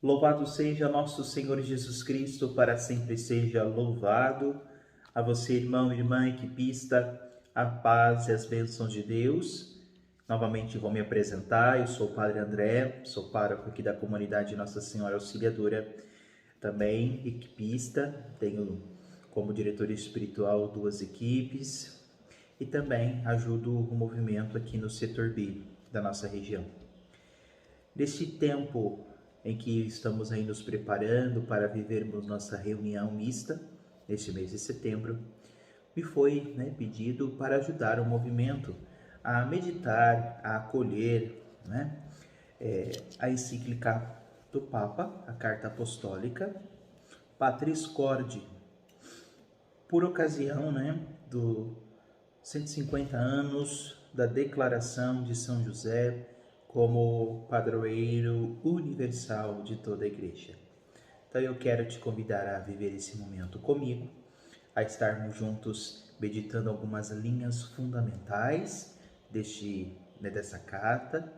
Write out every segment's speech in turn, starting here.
Louvado seja nosso Senhor Jesus Cristo, para sempre seja louvado. A você, irmão, irmã, equipista, a paz e as bênçãos de Deus. Novamente vou me apresentar, eu sou o Padre André, sou pároco aqui da comunidade Nossa Senhora Auxiliadora, também equipista, tenho como diretor espiritual 2 equipes e também ajudo o movimento aqui no setor B da nossa região. Neste tempo em que estamos aí nos preparando para vivermos nossa reunião mista, neste mês de setembro, me foi pedido para ajudar o movimento a meditar, a acolher a encíclica do Papa, a Carta Apostólica, Patris Corde, por ocasião do 150 anos da Declaração de São José como padroeiro universal de toda a Igreja. Então eu quero te convidar a viver esse momento comigo, a estarmos juntos meditando algumas linhas fundamentais dessa carta,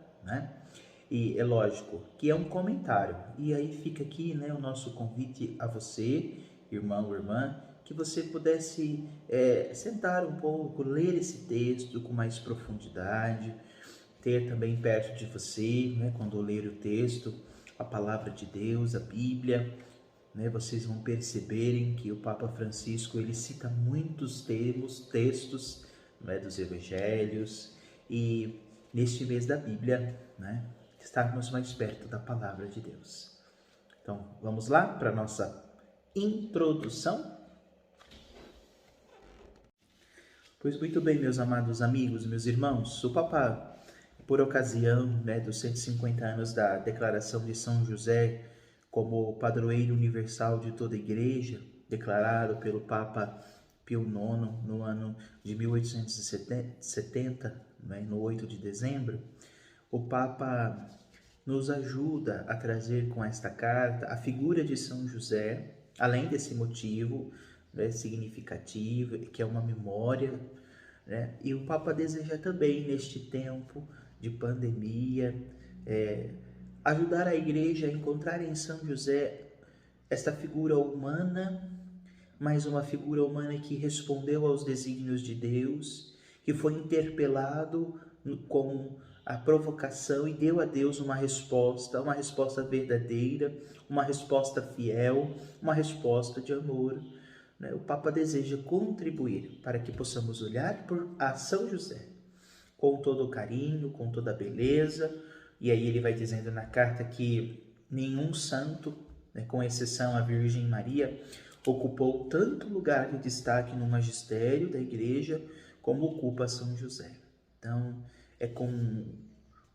E é lógico que é um comentário. E aí fica aqui o nosso convite a você, irmão ou irmã, que você pudesse sentar um pouco, ler esse texto com mais profundidade, ter também perto de você, quando ler o texto, a palavra de Deus, a Bíblia, vocês vão perceberem que o Papa Francisco ele cita muitos textos dos Evangelhos, e neste mês da Bíblia, estarmos mais perto da palavra de Deus. Então, vamos lá para a nossa introdução? Pois muito bem, meus amados amigos, meus irmãos, o Papa, por ocasião dos 150 anos da Declaração de São José como padroeiro universal de toda a Igreja, declarado pelo Papa Pio IX no ano de 1870, no 8 de dezembro, o Papa nos ajuda a trazer com esta carta a figura de São José, além desse motivo significativo, que é uma memória, e o Papa deseja também, neste tempo de pandemia, ajudar a Igreja a encontrar em São José esta figura humana, mas uma figura humana que respondeu aos desígnios de Deus, que foi interpelado com a provocação e deu a Deus uma resposta verdadeira, uma resposta fiel, uma resposta de amor. O Papa deseja contribuir para que possamos olhar a São José com todo o carinho, com toda a beleza, e aí ele vai dizendo na carta que nenhum santo, com exceção a Virgem Maria, ocupou tanto lugar de destaque no magistério da Igreja como ocupa São José. Então, é com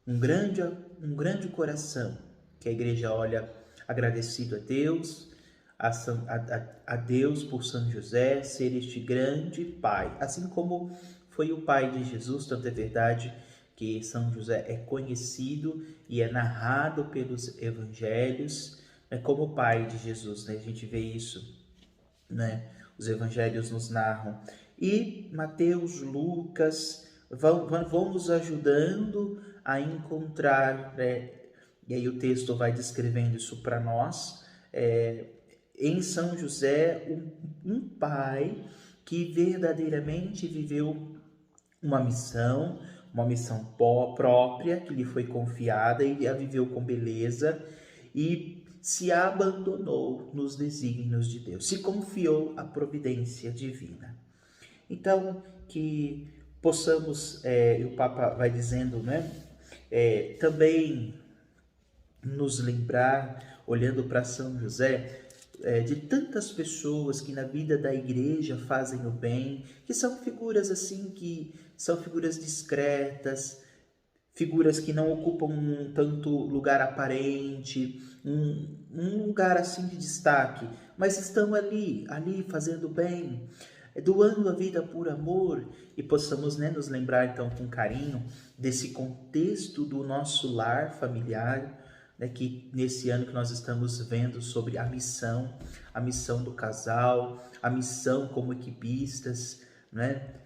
um grande coração que a Igreja olha agradecido a Deus, a Deus por São José ser este grande pai, assim como foi o pai de Jesus. Tanto é verdade que São José é conhecido e é narrado pelos evangelhos como o pai de Jesus, a gente vê isso, os evangelhos nos narram, e Mateus, Lucas vão nos ajudando a encontrar, e aí o texto vai descrevendo isso para nós, em São José, um pai que verdadeiramente viveu uma missão própria que lhe foi confiada, e a viveu com beleza e se abandonou nos desígnios de Deus, se confiou à providência divina. Então, que possamos, o Papa vai dizendo, também nos lembrar, olhando para São José, de tantas pessoas que na vida da Igreja fazem o bem, que são figuras assim, que são figuras discretas, figuras que não ocupam tanto lugar aparente, um lugar assim de destaque, mas estão ali fazendo bem, doando a vida por amor, e possamos nos lembrar então com carinho desse contexto do nosso lar familiar, que nesse ano que nós estamos vendo sobre a missão do casal, a missão como equipistas,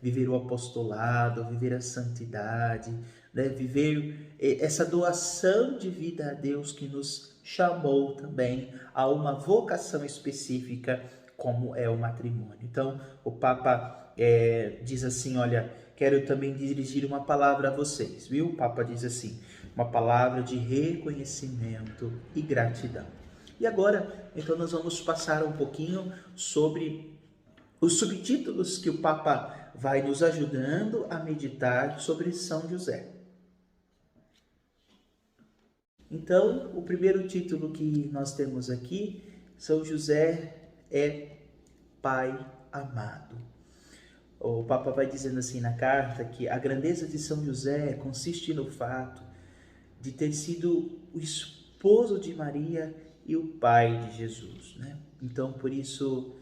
viver o apostolado, viver a santidade, viver essa doação de vida a Deus que nos chamou também a uma vocação específica, como é o matrimônio. Então, o Papa diz assim, olha, quero também dirigir uma palavra a vocês, viu? O Papa diz assim, uma palavra de reconhecimento e gratidão. E agora, então, nós vamos passar um pouquinho sobre os subtítulos que o Papa vai nos ajudando a meditar sobre São José. Então, o primeiro título que nós temos aqui, São José é Pai amado. O Papa vai dizendo assim na carta que a grandeza de São José consiste no fato de ter sido o esposo de Maria e o pai de Jesus, né? Então, por isso,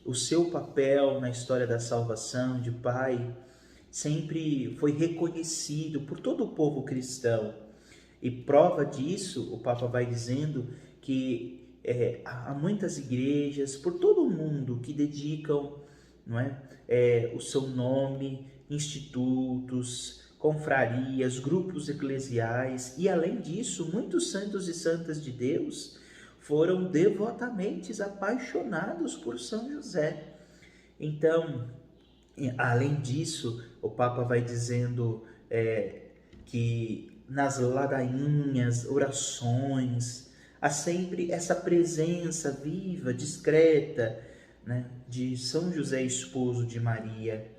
o seu papel na história da salvação de pai sempre foi reconhecido por todo o povo cristão. E prova disso, o Papa vai dizendo que há muitas igrejas por todo o mundo que dedicam, não é, o seu nome, institutos, confrarias, grupos eclesiais, e além disso, muitos santos e santas de Deus foram devotamente apaixonados por São José. Então, além disso, o Papa vai dizendo que nas ladainhas, orações, há sempre essa presença viva, discreta, né, de São José, esposo de Maria.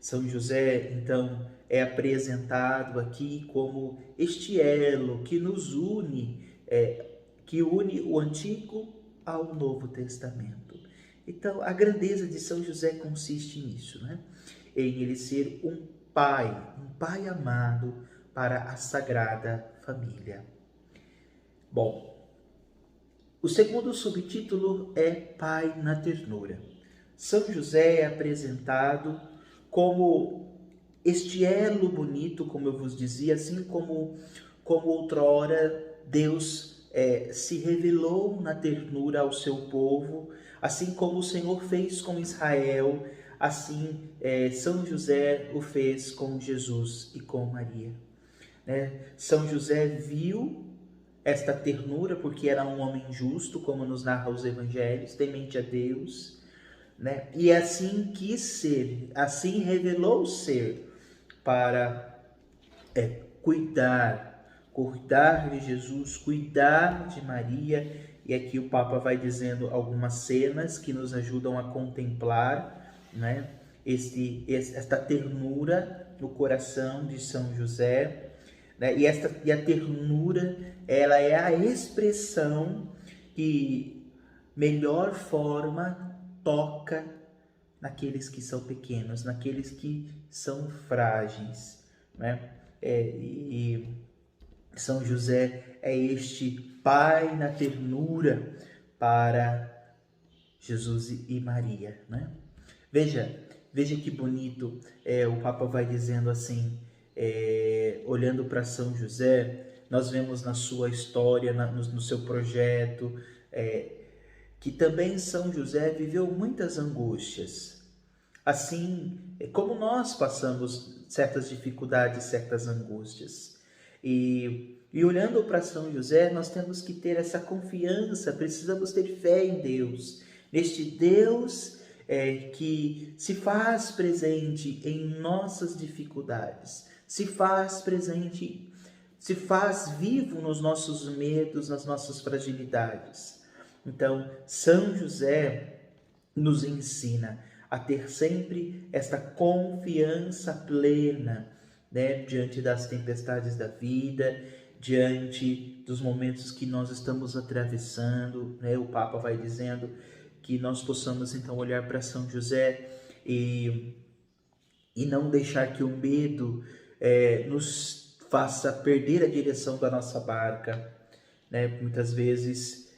São José, então, é apresentado aqui como este elo que nos une, que une o Antigo ao Novo Testamento. Então, a grandeza de São José consiste nisso, né? Em ele ser um pai amado para a Sagrada Família. Bom, o segundo subtítulo é Pai na Ternura. São José é apresentado como este elo bonito, como eu vos dizia, assim como outrora Deus se revelou na ternura ao seu povo, assim como o Senhor fez com Israel, assim São José o fez com Jesus e com Maria. São José viu esta ternura porque era um homem justo, como nos narra os evangelhos, temente a Deus, né? E assim quis ser, assim revelou ser para cuidar de Jesus, cuidar de Maria. E aqui o Papa vai dizendo algumas cenas que nos ajudam a contemplar, né, esta ternura no coração de São José, né? E a ternura, ela é a expressão que melhor forma toca naqueles que são pequenos, naqueles que são frágeis, né? E São José é este pai na ternura para Jesus e Maria, né? Veja que bonito, o Papa vai dizendo assim, olhando para São José, nós vemos na sua história, no seu projeto, que também São José viveu muitas angústias. Assim como nós passamos certas dificuldades, certas angústias. E olhando para São José, nós temos que ter essa confiança, precisamos ter fé em Deus, neste Deus que se faz presente em nossas dificuldades, se faz presente, se faz vivo nos nossos medos, nas nossas fragilidades. Então, São José nos ensina a ter sempre esta confiança plena, né, diante das tempestades da vida, diante dos momentos que nós estamos atravessando, né? O Papa vai dizendo que nós possamos então olhar para São José e não deixar que o medo nos faça perder a direção da nossa barca, né? Muitas vezes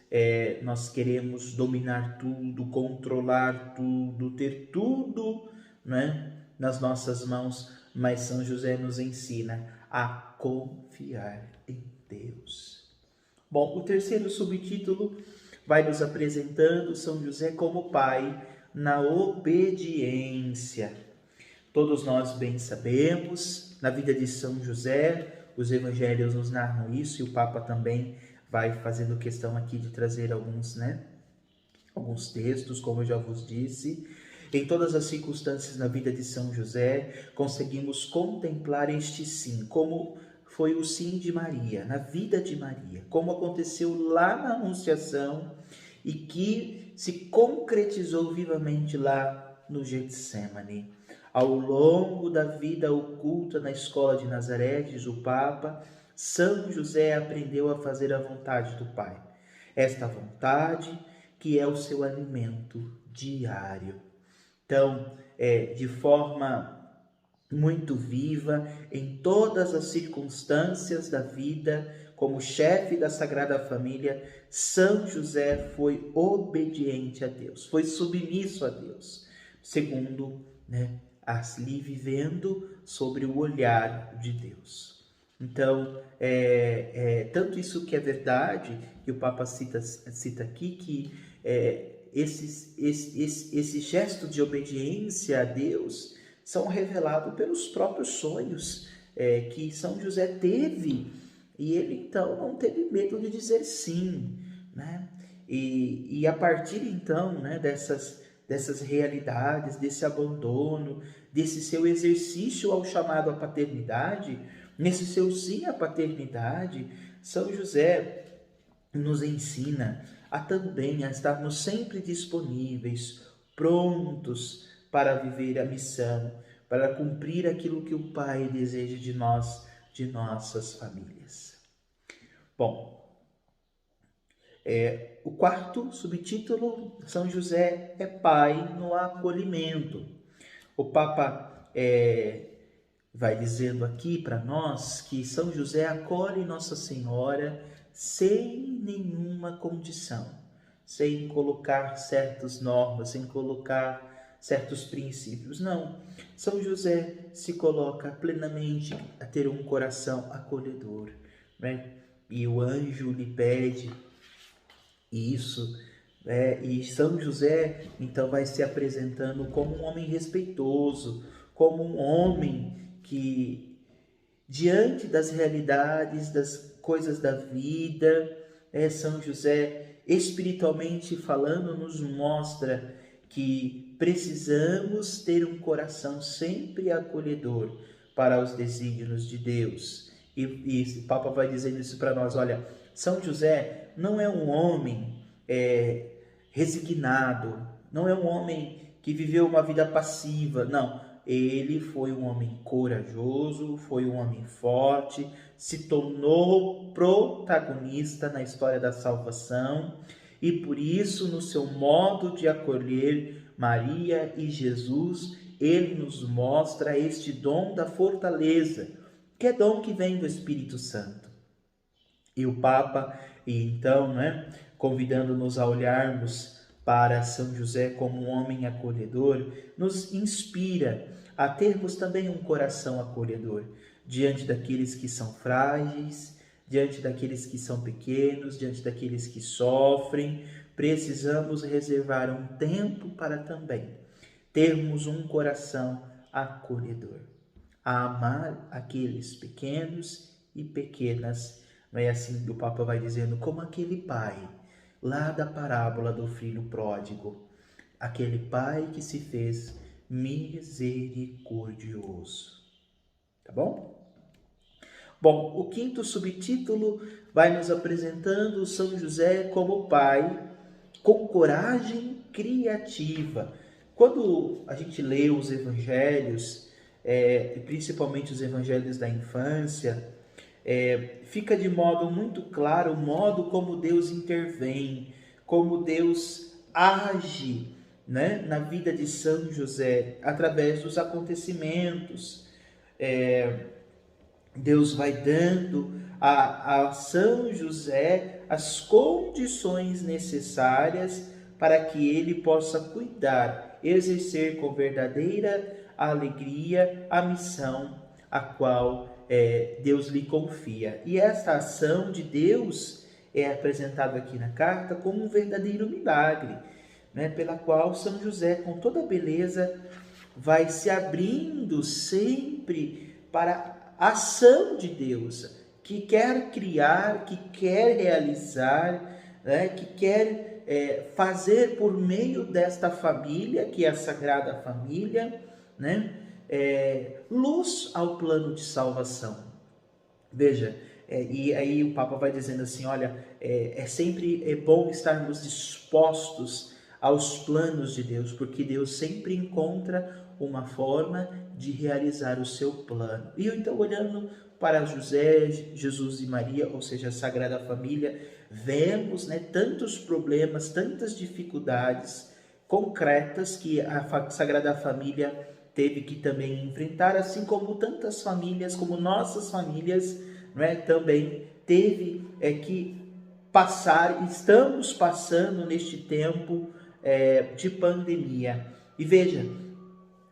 nós queremos dominar tudo, controlar tudo, ter tudo, né, nas nossas mãos, mas São José nos ensina a confiar em Deus. Bom, o terceiro subtítulo vai nos apresentando São José como pai na obediência. Todos nós bem sabemos, na vida de São José, os evangelhos nos narram isso e o Papa também vai fazendo questão aqui de trazer alguns, alguns textos, como eu já vos disse. Em todas as circunstâncias na vida de São José, conseguimos contemplar este sim, como foi o sim de Maria, na vida de Maria, como aconteceu lá na Anunciação e que se concretizou vivamente lá no Getsemane. Ao longo da vida oculta na escola de Nazaré, diz o Papa, São José aprendeu a fazer a vontade do Pai. Esta vontade que é o seu alimento diário. Então, de forma muito viva, em todas as circunstâncias da vida, como chefe da Sagrada Família, São José foi obediente a Deus, foi submisso a Deus, segundo, ali vivendo sobre o olhar de Deus. Então, tanto isso que é verdade, que o Papa cita aqui, que esse gesto de obediência a Deus são revelados pelos próprios sonhos que São José teve, e ele então não teve medo de dizer sim, e a partir então dessas realidades, desse abandono, desse seu exercício ao chamado à paternidade, nesse seu sim à paternidade, São José nos ensina também a estarmos sempre disponíveis, prontos para viver a missão, para cumprir aquilo que o Pai deseja de nós, de nossas famílias. Bom, o quarto subtítulo, São José é Pai no acolhimento. O Papa vai dizendo aqui para nós que São José acolhe Nossa Senhora sem nenhuma condição, sem colocar certas normas, sem colocar certos princípios. Não, São José se coloca plenamente a ter um coração acolhedor, E o anjo lhe pede isso, e São José então vai se apresentando como um homem respeitoso, como um homem que, diante das realidades, das coisas da vida, São José, espiritualmente falando, nos mostra que precisamos ter um coração sempre acolhedor para os desígnios de Deus. E o Papa vai dizendo isso para nós, olha, São José não é um homem resignado, não é um homem que viveu uma vida passiva, não. Ele foi um homem corajoso, foi um homem forte, se tornou protagonista na história da salvação e por isso, no seu modo de acolher Maria e Jesus, ele nos mostra este dom da fortaleza, que é dom que vem do Espírito Santo. E o Papa, então, convidando-nos a olharmos para São José como um homem acolhedor, nos inspira a termos também um coração acolhedor diante daqueles que são frágeis, diante daqueles que são pequenos, diante daqueles que sofrem. Precisamos reservar um tempo para também termos um coração acolhedor, a amar aqueles pequenos e pequenas. Não é assim que o Papa vai dizendo, como aquele pai lá da parábola do filho pródigo, aquele pai que se fez misericordioso. Tá bom? Bom, o quinto subtítulo vai nos apresentando São José como pai com coragem criativa. Quando a gente lê os evangelhos, principalmente os evangelhos da infância, fica de modo muito claro o modo como Deus intervém, como Deus age, na vida de São José, através dos acontecimentos. Deus vai dando a São José as condições necessárias para que ele possa cuidar, exercer com verdadeira alegria a missão a qual Deus lhe confia. E esta ação de Deus é apresentada aqui na carta como um verdadeiro milagre, pela qual São José, com toda a beleza, vai se abrindo sempre para a ação de Deus, que quer criar, que quer realizar, né, que quer fazer por meio desta família, que é a Sagrada Família, né, luz ao plano de salvação. Veja, e aí o Papa vai dizendo assim, olha, sempre bom estarmos dispostos aos planos de Deus, porque Deus sempre encontra uma forma de realizar o seu plano. E eu então, olhando para José, Jesus e Maria, ou seja, a Sagrada Família, vemos, né, tantos problemas, tantas dificuldades concretas que a Sagrada Família teve que também enfrentar, assim como tantas famílias, como nossas famílias, né, também teve que passar, estamos passando neste tempo de pandemia. E veja,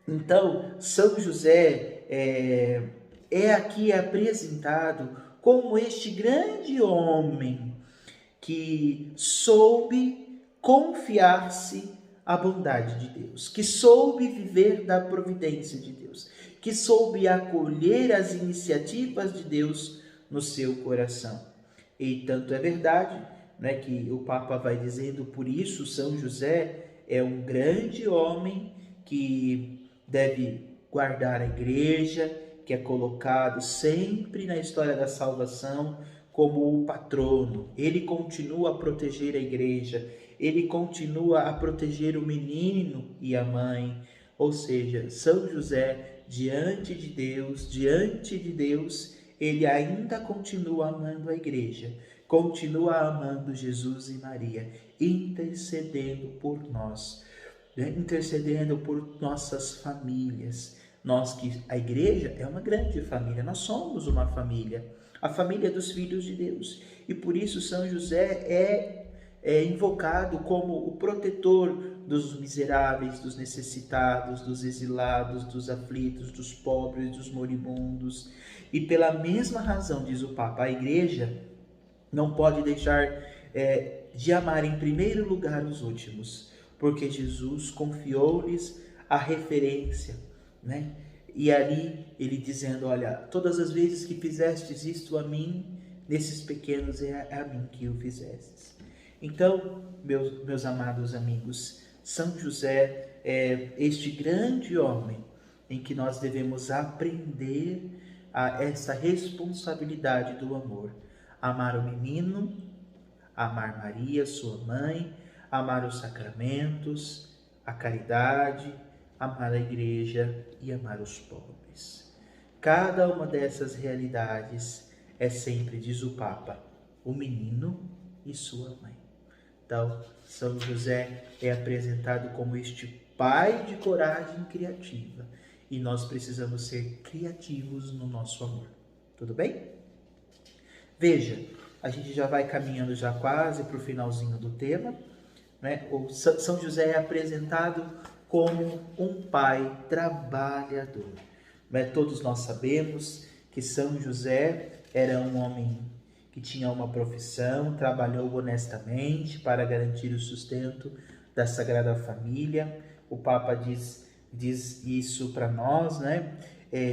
então, São José é aqui apresentado como este grande homem que soube confiar-se à bondade de Deus, que soube viver da providência de Deus, que soube acolher as iniciativas de Deus no seu coração. E tanto é verdade, né, que o Papa vai dizendo, por isso São José é um grande homem que deve guardar a igreja, que é colocado sempre na história da salvação como o patrono. Ele continua a proteger a igreja, ele continua a proteger o menino e a mãe. Ou seja, São José, diante de Deus, ele ainda continua amando a igreja, continua amando Jesus e Maria, intercedendo por nós, intercedendo por nossas famílias. Nós que a igreja é uma grande família, nós somos uma família, a família dos filhos de Deus. E por isso São José é invocado como o protetor dos miseráveis, dos necessitados, dos exilados, dos aflitos, dos pobres, dos moribundos. E pela mesma razão, diz o Papa, a igreja não pode deixar de amar em primeiro lugar os últimos, porque Jesus confiou-lhes a referência, né? E ali ele dizendo, olha, todas as vezes que fizestes isto a mim, nesses pequenos é a mim que o fizestes. Então, meus amados amigos, São José é este grande homem em que nós devemos aprender essa responsabilidade do amor. Amar o menino, amar Maria, sua mãe, amar os sacramentos, a caridade, amar a igreja e amar os pobres. Cada uma dessas realidades é sempre, diz o Papa, o menino e sua mãe. Então, São José é apresentado como este pai de coragem criativa. E nós precisamos ser criativos no nosso amor. Tudo bem? Veja, a gente já vai caminhando já quase para o finalzinho do tema, né? O São José é apresentado como um pai trabalhador. Né? Todos nós sabemos que São José era um homem que tinha uma profissão, trabalhou honestamente para garantir o sustento da Sagrada Família. O Papa diz isso para nós, né?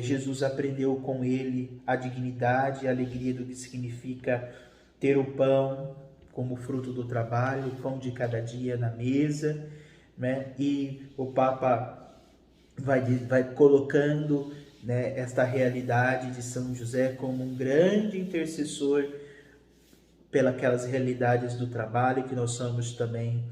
Jesus aprendeu com ele a dignidade e a alegria do que significa ter o pão como fruto do trabalho, o pão de cada dia na mesa, né? E o Papa vai colocando, né, esta realidade de São José como um grande intercessor pelas realidades do trabalho que nós somos também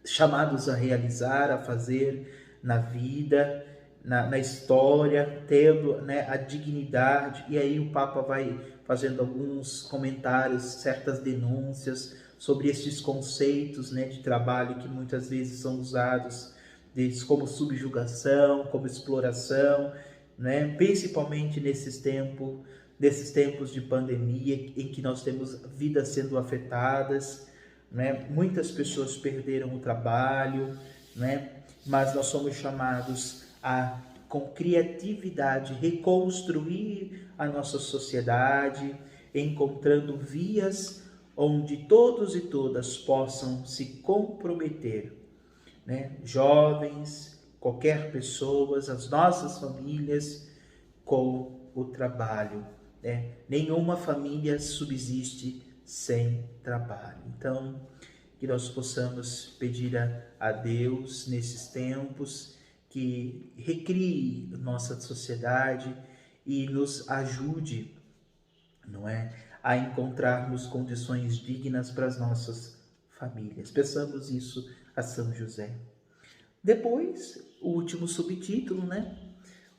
chamados a realizar, a fazer na vida, na história, tendo, né, a dignidade. E aí o Papa vai fazendo alguns comentários, certas denúncias sobre estes conceitos, né, de trabalho que muitas vezes são usados como subjugação, como exploração, né, principalmente nesses tempos de pandemia em que nós temos vidas sendo afetadas, né? Muitas pessoas perderam o trabalho, né? Mas nós somos chamados a, com criatividade, reconstruir a nossa sociedade, encontrando vias onde todos e todas possam se comprometer, né? Jovens, qualquer pessoa, as nossas famílias, com o trabalho, né? Nenhuma família subsiste sem trabalho. Então, que nós possamos pedir a Deus nesses tempos que recrie nossa sociedade e nos ajude, não é, a encontrarmos condições dignas para as nossas famílias. Peçamos isso a São José. Depois, o último subtítulo, né?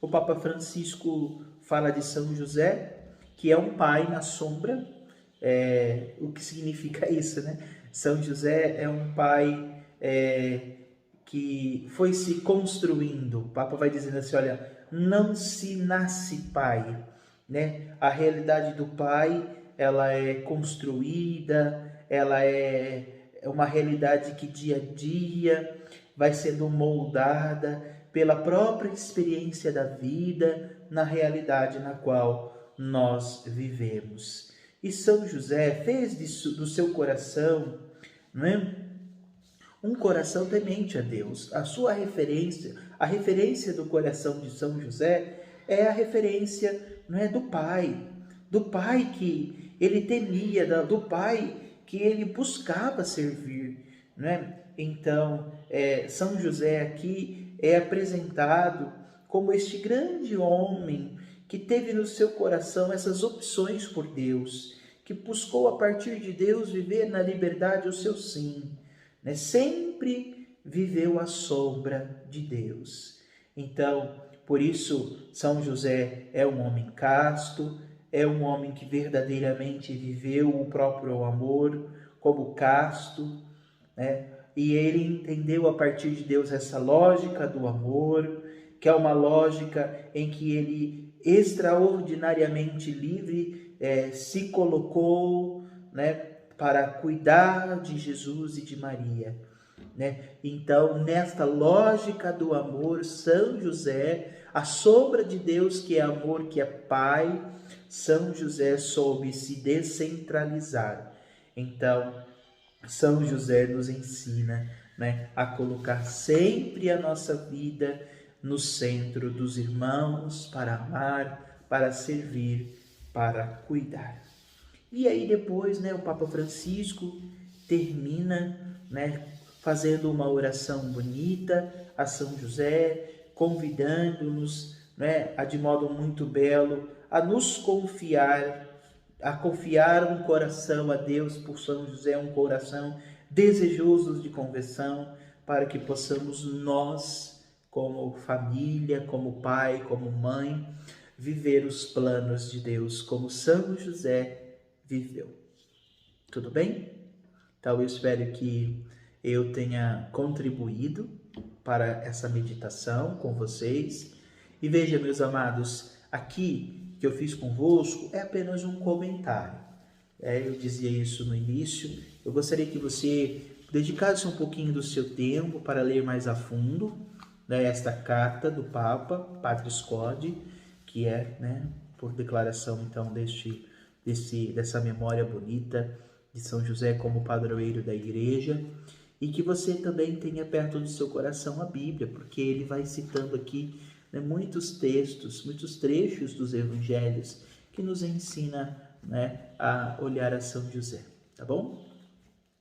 O Papa Francisco fala de São José, que é um pai na sombra. O que significa isso, né? São José é um pai que foi se construindo. O Papa vai dizendo assim, olha, não se nasce pai, né? A realidade do pai, ela é construída, ela é uma realidade que dia a dia vai sendo moldada pela própria experiência da vida na realidade na qual nós vivemos. E São José fez do seu coração, não é, um coração temente a Deus. A sua referência, a referência do coração de São José é a referência, não é, do pai que ele temia, do pai que ele buscava servir, não é? Então, São José aqui é apresentado como este grande homem que teve no seu coração essas opções por Deus, que buscou a partir de Deus viver na liberdade o seu sim, né? Sempre viveu à sombra de Deus. Então, por isso, São José é um homem casto, é um homem que verdadeiramente viveu o próprio amor como casto, né? E ele entendeu a partir de Deus essa lógica do amor, que é uma lógica em que ele, extraordinariamente livre, se colocou, né, para cuidar de Jesus e de Maria, né? Então, nesta lógica do amor, São José, a sombra de Deus que é amor, que é Pai, São José soube se descentralizar. Então, São José nos ensina, né, a colocar sempre a nossa vida no centro dos irmãos, para amar, para servir, para cuidar. E aí depois, né, o Papa Francisco termina, né, fazendo uma oração bonita a São José, convidando-nos, né, de modo muito belo, a nos confiar, a confiar um coração a Deus por São José, um coração desejoso de conversão, para que possamos nós, como família, como pai, como mãe, viver os planos de Deus como São José viveu. Tudo bem? Então eu espero que eu tenha contribuído para essa meditação com vocês. E veja, meus amados, aqui que eu fiz convosco é apenas um comentário. Eu dizia isso no início. Eu gostaria que você dedicasse um pouquinho do seu tempo para ler mais a fundo, né, esta carta do Papa, Patris Corde, que é, né, por declaração então dessa memória bonita de São José como padroeiro da Igreja, e que você também tenha perto do seu coração a Bíblia, porque ele vai citando aqui, né, muitos textos, muitos trechos dos Evangelhos que nos ensina, né, a olhar a São José, tá bom?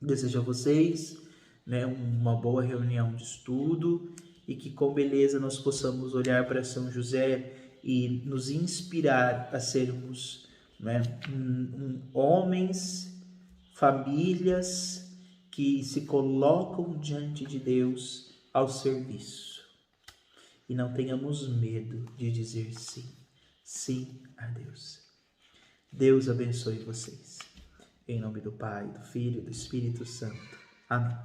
Desejo a vocês, né, uma boa reunião de estudo e que com beleza nós possamos olhar para São José e nos inspirar a sermos, né, homens, famílias que se colocam diante de Deus ao serviço. E não tenhamos medo de dizer sim, sim a Deus. Deus abençoe vocês. Em nome do Pai, do Filho e do Espírito Santo. Amém.